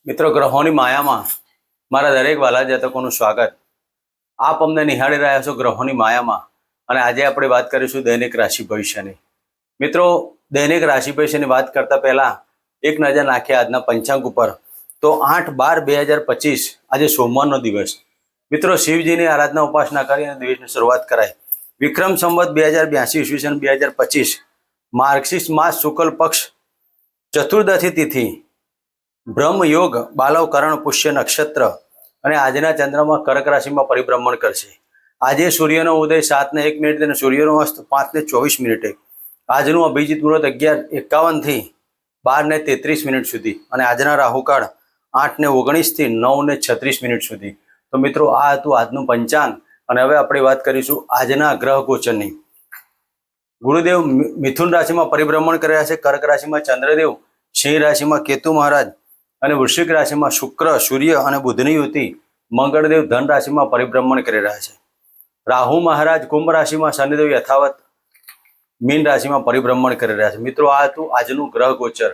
મિત્રો, ગ્રહોની માયામાં મારા દરેક વાલા જાતકોનું સ્વાગત. આપ અમને નિહાળી રહ્યા છો ગ્રહોની માયામાં, અને આજે આપણે વાત કરીશું દૈનિક રાશિ ભવિષ્યની. મિત્રો, દૈનિક રાશિ ભવિષ્યની વાત કરતા પહેલા એક નજર નાખીએ આજના પંચાંગ ઉપર. તો 8/12/2025 આજે સોમવારનો દિવસ. મિત્રો, શિવજીની આરાધના ઉપાસના કરી અને દિવસની શરૂઆત કરાય. વિક્રમ સંવત 2082 ઈસવીસન 2025 માર્ગશીર્ષ માસ શુક્લ પક્ષ ચતુર્દશી તિથિ બ્રહ્મ યોગ બાલવ કરણ પુષ્ય નક્ષત્ર અને આજના ચંદ્રમાં કર્ક રાશિમાં પરિભ્રમણ કરશે. આજે સૂર્યનો ઉદય 7:01 અને સૂર્યનો અસ્ત 5:24. આજનું અભિજીત મુહૂર્ત 11:51 થી 12:33 સુધી અને આજના રાહુકાળ 8:19 થી 9:36 સુધી. તો મિત્રો, આ હતું આજનું પંચાંગ અને હવે આપણે વાત કરીશું આજના ગ્રહ ગોચરની. ગુરુદેવ મિથુન રાશિમાં પરિભ્રમણ કરી રહ્યા છે. કર્ક રાશિમાં ચંદ્રદેવ, સિંહ રાશિમાં કેતુ મહારાજ અને વૃશ્ચિક રાશિમાં શુક્ર, સૂર્ય અને બુધની યુતિ, મંગળદેવ ધન રાશિમાં પરિભ્રમણ કરી રહ્યા છે. રાહુ મહારાજ કુંભ રાશિમાં, શનિદેવ યથાવત મીન રાશિમાં પરિભ્રમણ કરી રહ્યા છે. મિત્રો, આ હતું આજનું ગ્રહ ગોચર.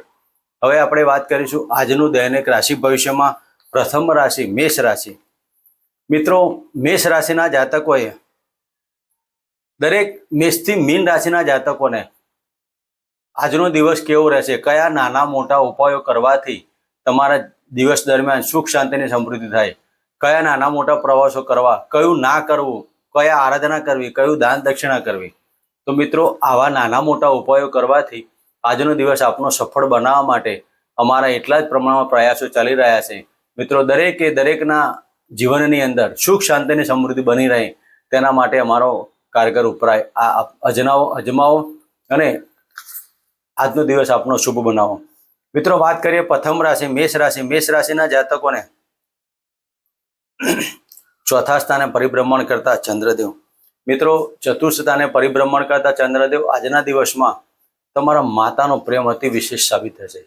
હવે આપણે વાત કરીશું આજનું દૈનિક રાશિ ભવિષ્યમાં. પ્રથમ રાશિ મેષ રાશિ. મિત્રો, મેષ રાશિના જાતકોએ દરેક મેષથી મીન રાશિના જાતકોને આજનો દિવસ કેવો રહેશે, કયા નાના મોટા ઉપાયો કરવાથી તમારા દિવસ દરમિયાન સુખ શાંતિની સમૃદ્ધિ થાય, કયા નાના મોટા પ્રવાસો કરવા, કયું ના કરવું, કયા આરાધના કરવી, કયું દાન દક્ષિણા કરવી. તો મિત્રો, આવા નાના મોટા ઉપાયો કરવાથી આજનો દિવસ આપનો સફળ બનાવવા માટે અમારા એટલા જ પ્રમાણમાં પ્રયાસો ચાલી રહ્યા છે. મિત્રો, દરેકના જીવનની અંદર સુખ શાંતિની સમૃદ્ધિ બની રહે તેના માટે અમારો કારગર ઉપાય અજમાવો અને આજનો દિવસ આપનો શુભ બનાવો. મિત્રો, વાત કરીએ પ્રથમ રાશિ મેષ રાશિ. મેષ રાશિના જાતકોને ચોથા સ્થાને પરિભ્રમણ કરતા ચંદ્રદેવ. મિત્રો, ચતુર્થ સ્થાને પરિભ્રમણ કરતા ચંદ્રદેવ આજના દિવસમાં તમારા માતાનો પ્રેમ અતિ વિશેષ સાબિત થશે.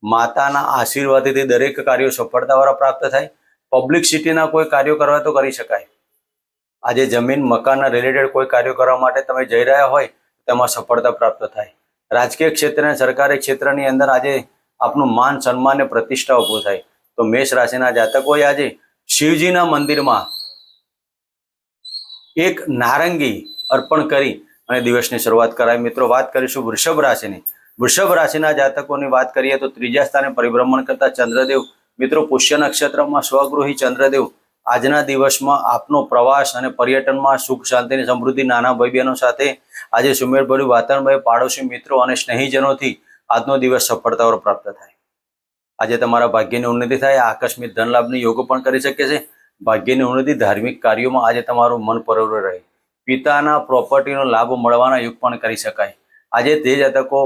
માતાના આશીર્વાદથી દરેક કાર્યો સફળતાવાળા પ્રાપ્ત થાય. પબ્લિસિટીના કોઈ કાર્યો કરવા તો કરી શકાય. આજે જમીન મકાનના રિલેટેડ કોઈ કાર્યો કરવા માટે તમે જઈ રહ્યા હોય તેમાં સફળતા પ્રાપ્ત થાય. રાજકીય ક્ષેત્ર અને સરકારી ક્ષેત્રની અંદર આજે આપનું માન સન્માન અને પ્રતિષ્ઠા ઊભું થાય. તો મેષ રાશિના જાતકોએ આજે શિવજીના મંદિરમાં એક નારંગી અર્પણ કરી અને દિવસની શરૂઆત કરાય. મિત્રો, વાત કરીશું વૃષભ રાશિની. વૃષભ રાશિના જાતકોની વાત કરીએ તો ત્રીજા સ્થાને પરિભ્રમણ કરતા ચંદ્રદેવ. મિત્રો, પુષ્ય નક્ષત્રમાં સ્વગૃહી ચંદ્રદેવ આજના દિવસમાં આપનો પ્રવાસ અને પર્યટનમાં સુખ શાંતિની સમૃદ્ધિ, નાના ભાઈ બહેનો સાથે આજે સુમેળભર્યું વાતાવરણ, પાડોશી મિત્રો અને સ્નેહીજનોથી આજનો દિવસ સફળતાઓ પ્રાપ્ત થાય. આજે તમારા ભાગ્યની ઉન્નતિ થાય. આકસ્મિક ધન લાભની યોગો પણ કરી શકે છે. ભાગ્યની ઉન્નતિ, ધાર્મિક કાર્યોમાં આજે તમારું મન પરોવર રહે. પિતાના પ્રોપર્ટીનો લાભ મળવાના યોગ પણ કરી શકાય. આજે તે જાતકો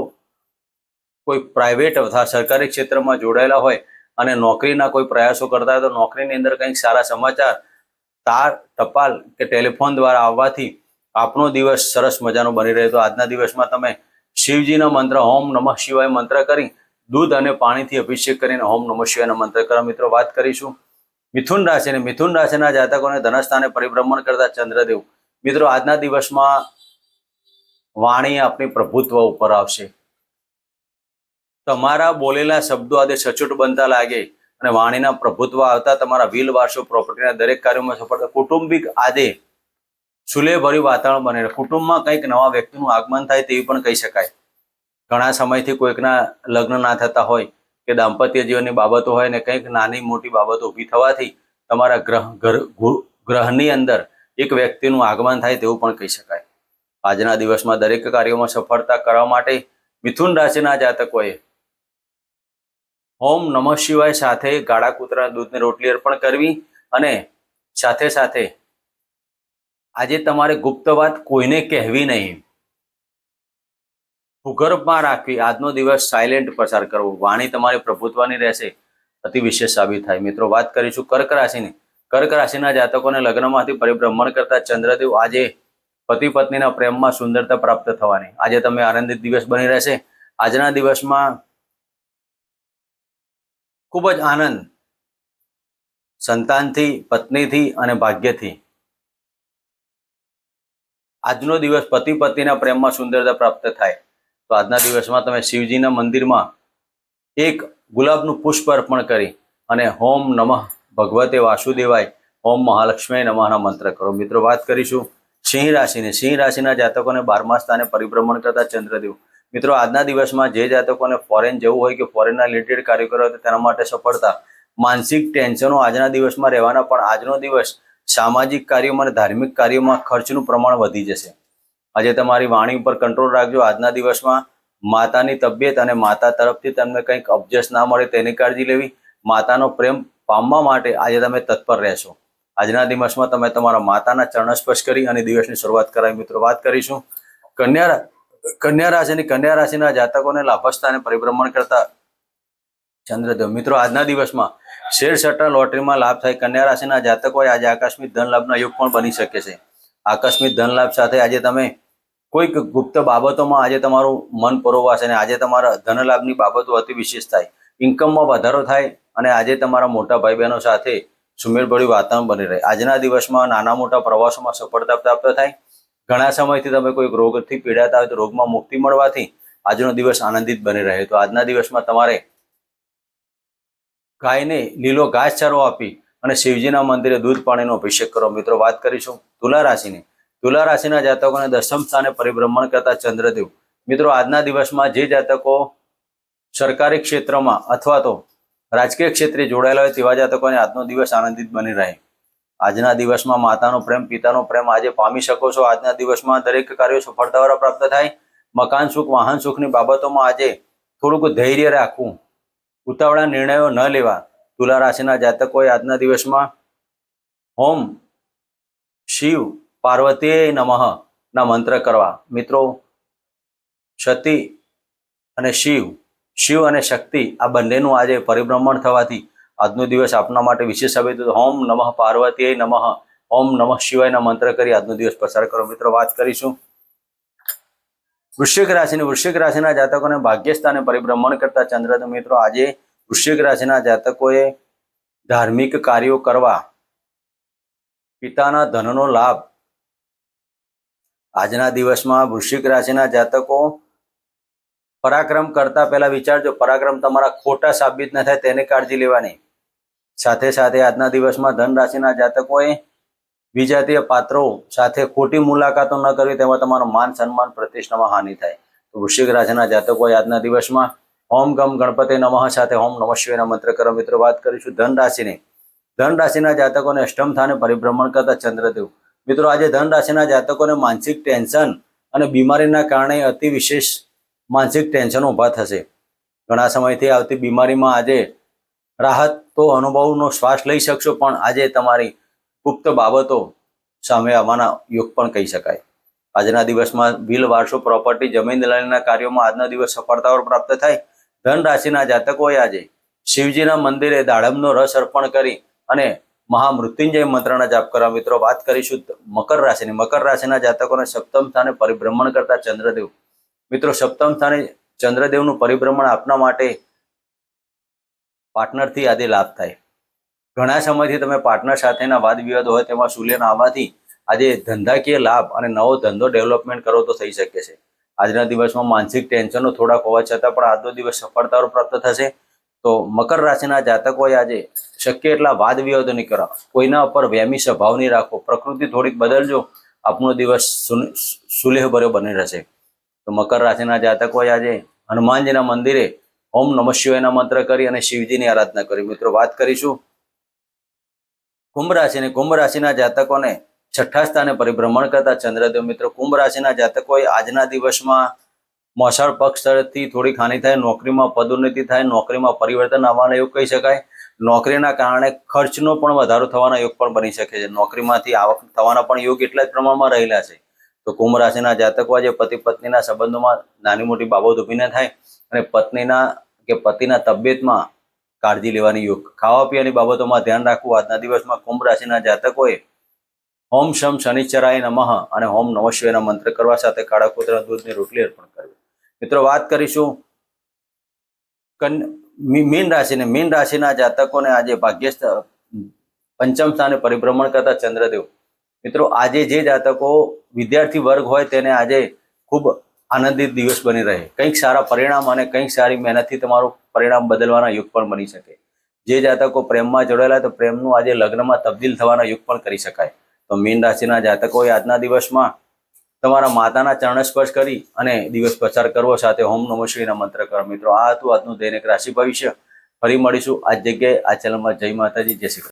કોઈ પ્રાઇવેટ અથવા સરકારી ક્ષેત્રમાં જોડાયેલા હોય અને નોકરીના કોઈ પ્રયાસો કરતા હોય તો નોકરીની અંદર કંઈક સારા સમાચાર તાર, ટપાલ કે ટેલિફોન દ્વારા આવવાથી આપનો દિવસ સરસ મજાનો બની રહે. તો આજના દિવસમાં તમે શિવજીના મંત્ર ઓમ નમઃ શિવાય મંત્ર કરી દૂધ અને પાણીથી અભિષેક કરીને ઓમ નમઃ શિવાયના મંત્ર કરો. મિત્રો, વાત કરીશું મિથુન રાશિ. મિથુન રાશિના જાતકોને ધનસ્થાને પરિભ્રમણ કરતા ચંદ્રદેવ. મિત્રો, આજના દિવસમાં વાણી આપણી પ્રભુત્વ ઉપર આવશે. તમારા બોલેલા શબ્દો આજે સચોટ બનતા લાગે અને વાણીના પ્રભુત્વ આવતા તમારા વિલ વારસો પ્રોપર્ટીના દરેક કાર્યોમાં સફળતા. કુટુંબિક આજે સુલેભર્યું વાતાવરણ બને. કુટુંબમાં કંઈક નવા વ્યક્તિનું આગમન થાય તેવી પણ કહી શકાય. ઘણા સમયથી કોઈકના લગ્ન ના થતા હોય કે દાંપત્ય જીવનની બાબતો હોય ને કંઈક નાની મોટી બાબતો ઊભી થવાથી તમારા ગ્રહની અંદર એક વ્યક્તિનું આગમન થાય તેવું પણ કહી શકાય. આજના દિવસમાં દરેક કાર્યોમાં સફળતા કરવા માટે મિથુન રાશિના જાતકોએ ઓમ નમઃ શિવાય સાથે ગાળા કૂતરાના દૂધની રોટલી અર્પણ કરવી અને સાથે સાથે આજે તમારે ગુપ્ત વાત કોઈને કહેવી નહીં, ભૂગર્ભમાં રાખવી. આજનો દિવસ સાયલેન્ટ પસાર કરવો. વાણી તમારી પ્રભુત્વની રહેશે, અતિ વિશેષ સાબિત થાય. મિત્રો, વાત કરીશું કર્ક રાશિની. કર્ક રાશિના જાતકોને લગ્નમાંથી પરિભ્રમણ કરતા ચંદ્રદેવ આજે પતિ પત્નીના પ્રેમમાં સુંદરતા પ્રાપ્ત થવાની. આજે તમે આનંદિત દિવસ બની રહેશે. આજના દિવસમાં ખૂબ જ આનંદ સંતાનથી, પત્નીથી અને ભાગ્યથી. આજનો દિવસ પતિ પત્નીના પ્રેમમાં સુંદરતા પ્રાપ્ત થાય. તો આજના દિવસમાં તમે શિવજીના મંદિરમાં એક ગુલાબનું પુષ્પ અર્પણ કરી અને ઓમ નમઃ ભગવતે વાસુદેવાય, ઓમ મહાલક્ષ્મી નમઃના મંત્ર કરો. મિત્રો વાત કરીશું સિંહ રાશિની. સિંહ રાશિના જાતકોને 12મા સ્થાને પરિભ્રમણ કરતા ચંદ્રદેવ. મિત્રો આજના દિવસમાં જે જાતકોને ફોરેન જવું હોય કે ફોરેનના રિલેટેડ કાર્યો કરવા હોય તો તેના માટે સફળતા. માનસિક ટેન્શનો આજના દિવસમાં રહેવાના, પણ આજનો દિવસ સામાજિક કાર્યોમાં અને ધાર્મિક કાર્યોમાં ખર્ચનું પ્રમાણ વધી જશે. આજે તમારી વાણી ઉપર કંટ્રોલ રાખજો. આજના દિવસમાં માતાની તબિયત અને માતા તરફથી તમને કંઈક અબજસ ના મળે તેની કાળજી લેવી. માતાનો પ્રેમ પામવા માટે આજે તમે તત્પર રહેશો. આજના દિવસમાં તમે તમારા માતાના ચરણ સ્પર્શ કરી અને દિવસની શરૂઆત કરાવી. મિત્રો વાત કરીશું કન્યા રાશિની. કન્યા રાશિના જાતકોને લાભસ્થાને પરિભ્રમણ કરતા ચંદ્રદેવ. મિત્રો આજના દિવસમાં શેર સટ્ટા લોટરીમાં લાભ થાય. કન્યા રાશિના જાતકોએ આજે આકસ્મિક ધન લાભના યોગ પણ બની શકે છે. આકસ્મિક ધન લાભ સાથે આજે તમે કોઈક ગુપ્ત બાબતોમાં આજે તમારું મન પરોવાશે અને આજે તમારા ધન લાભની બાબતો અતિ વિશેષ થાય. ઇન્કમમાં વધારો થાય અને આજે તમારા મોટા ભાઈ બહેનો સાથે સુમેળભર્યું વાતાવરણ બની રહે. આજના દિવસમાં નાના મોટા પ્રવાસોમાં સફળતા પ્રાપ્ત થાય. ઘણા સમયથી તમે કોઈક રોગથી પીડાતા હોય તો રોગમાં મુક્તિ મળવાથી આજનો દિવસ આનંદિત બની રહે. તો આજના દિવસમાં તમારે ગાયને લીલો ઘાસચારો આપી અને શિવજીના મંદિરે દૂધ પાણીનો અભિષેક કરો. મિત્રો વાત કરીશું તુલા રાશિની. તુલા રાશિના જાતકોને 10મ સ્થાને પરિભ્રમણ કરતા ચંદ્રદેવ. મિત્રો આજના દિવસમાં જે જાતકો સરકારી ક્ષેત્રમાં અથવા તો રાજકીય ક્ષેત્રે જોડાયેલા હોય તેવા જાતકોને આજનો દિવસ આનંદિત બની રહે. આજના દિવસમાં માતાનો પ્રેમ, પિતાનો પ્રેમ આજે પામી શકો છો. આજના દિવસમાં દરેક કાર્યો સફળતાવાળા પ્રાપ્ત થાય. મકાન સુખ, વાહન સુખની બાબતોમાં આજે થોડુંક ધૈર્ય રાખવું, ઉતાવળા નિર્ણયો ન લેવા. તુલા રાશિના જાતકોએ આજના દિવસમાં ઓમ શિવ પાર્વતી નમઃ ના મંત્ર કરવા. મિત્રો સતી અને શિવ અને શક્તિ આ બંનેનું આજે પરિભ્રમણ થવાથી આજનો દિવસ આપના માટે વિશેષ સાબિત થતો. ઓમ નમઃ પાર્વતી નમઃ, ઓમ નમઃ શિવાયના મંત્ર કરી આજનો દિવસ પસાર કરો. મિત્રો વાત કરીશું વૃશ્ચિક રાશિની. વૃશ્ચિક રાશિના જાતકોને ભાગ્યસ્થાને પરિભ્રમણ કરતા ચંદ્રદેવ. મિત્રો આજે વૃશ્ચિક રાશિના જાતકોએ ધાર્મિક કાર્યો કરવા, પિતાના ધનનો લાભ. આજના દિવસમાં વૃશ્ચિક રાશિના જાતકો પરાક્રમ કરતા પહેલા વિચારજો, પરાક્રમ તમારા ખોટા સાબિત ન થાય તેની કાળજી લેવાની. સાથે સાથે આજના દિવસમાં ધન રાશિના જાતકોએ વિજાતીય પાત્રો સાથે ખોટી મુલાકાતો ન કરવી, તેમાં તમારું માન સન્માન પ્રતિષ્ઠામાં હાનિ થાય. તો વૃશ્ચિક રાશિના જાતકોએ આજના દિવસમાં ઓમ ગમ ગણપતિ નમઃ સાથે ઓમ નમઃ શિવાયના મંત્ર કરો. મિત્રો વાત કરીશું ધન રાશિની. ધન રાશિના જાતકોને 8મ સ્થાને પરિભ્રમણ કરતા ચંદ્રદેવ. મિત્રો આજે ધન રાશિના જાતકોને માનસિક ટેન્શન અને બીમારીના કારણે અતિ વિશેષ માનસિક ટેન્શન ઊભા થશે. ઘણા સમયથી આવતી બીમારીમાં આજે રાહત તો અનુભવનો શ્વાસ લઈ શકશો, પણ આજે તમારી ગુપ્ત બાબતો સામે આવવાના યોગ પણ કહી શકાય. આજના દિવસમાં બિલ, વારસો, પ્રોપર્ટી, જમીન દલાલીના કાર્યોમાં આજનો દિવસ સફળતાઓ પ્રાપ્ત થાય. ધન રાશિના જાતકોએ આજે શિવજીના મંદિરે દાડમનો રસ અર્પણ કરી અને મહામૃત્યુંજય મંત્રના જાપ કરવા. મિત્રો વાત કરીશું મકર રાશિની. મકર રાશિના જાતકોને 7મ સ્થાને પરિભ્રમણ કરતા ચંદ્રદેવ. મિત્રો 7મ સ્થાને ચંદ્રદેવનું પરિભ્રમણ આપના માટે પાર્ટનરથી આજે લાભ થાય. ઘણા સમયથી તમે પાર્ટનર સાથેના વાદ વિવાદ હોય તેમાં સુલેન આવવાથી આજે ધંધાકીય લાભ અને નવો ધંધો ડેવલપમેન્ટ કરો તો થઈ શકે છે. આજના દિવસમાં માનસિક ટેન્શનો થોડાક હોવા છતાં પણ આજનો દિવસ સફળતાઓ પ્રાપ્ત થશે. તો મકર રાશિના જાતકોએ આજે શક્ય એટલા વાદ વિવાદો નહીં કરવા, કોઈના ઉપર વહેમી સ્વભાવ નહીં રાખવો, પ્રકૃતિ થોડીક બદલજો, આપનો દિવસ સુલેહભર્યો બની રહેશે. તો મકર રાશિના જાતકોએ આજે હનુમાનજીના મંદિરે ઓમ નમઃ શિવાયના મંત્ર કરી અને શિવજીની આરાધના કરી. મિત્રો વાત કરીશું કુંભ રાશિની. કુંભ રાશિના જાતકોને 6ઠ્ઠા સ્થાને પરિભ્રમણ કરતા ચંદ્રદેવ. મિત્રો કુંભ રાશિના જાતકોએ આજના દિવસમાં મોસાળ પક્ષ તરફથી થોડીક હાનિ થાય, નોકરીમાં પદોન્નતિ થાય, નોકરીમાં પરિવર્તન આવવાના યોગ કહી શકાય. નોકરીના કારણે ખર્ચનો પણ વધારો થવાના યોગ પણ બની શકે છે. નોકરીમાંથી આવક થવાના પણ યોગ એટલા જ પ્રમાણમાં રહેલા છે. તો કુંભ રાશિના જાતકો આજે પતિ પત્નીના સંબંધોમાં નાની મોટી બાબત ઊભી ન થાય અને પત્નીના કે પતિના તબિયતમાં કાળજી લેવાની યોગ. ખાવા પીવાની બાબતોમાં ધ્યાન રાખવું. આજના દિવસમાં કુંભ રાશિના જાતકોએ ઓમ શમ શનિશ્ચરાય નમઃ અને ઓમ નમઃ શિવાયના મંત્ર કરવા સાથે કાળા કૂતરાના દૂધની રોટલી અર્પણ કરવી. મિત્રો વાત કરીશું મીન રાશિને. મીન રાશિના જાતકોને આજે ભાગ્યસ્થ 5મ સ્થાને પરિભ્રમણ કરતા ચંદ્રદેવ. મિત્રો આજે જે જાતકો વિદ્યાર્થી વર્ગ હોય તેને આજે ખૂબ આનંદિત દિવસ બની રહે. કંઈક સારા પરિણામ અને કંઈક સારી મહેનતથી તમારું પરિણામ બદલવાના યોગ પણ બની શકે. જે જાતકો પ્રેમમાં જોડાયેલા તો પ્રેમનું આજે લગ્નમાં તબદીલ થવાના યુગ પણ કરી શકાય. તો મીન રાશિના જાતકોએ આજના દિવસમાં તમારા માતાના ચરણ સ્પર્શ કરી અને દિવસ પસાર કરવો, સાથે ઓમ નમઃ શિવાયના મંત્ર કરો. મિત્રો, આ હતું આજનું દૈનિક રાશિ ભવિષ્ય. ફરી મળીશું આ જગ્યાએ, આ ચેનલમાં. જય માતાજી, જય શ્રી કૃષ્ણ.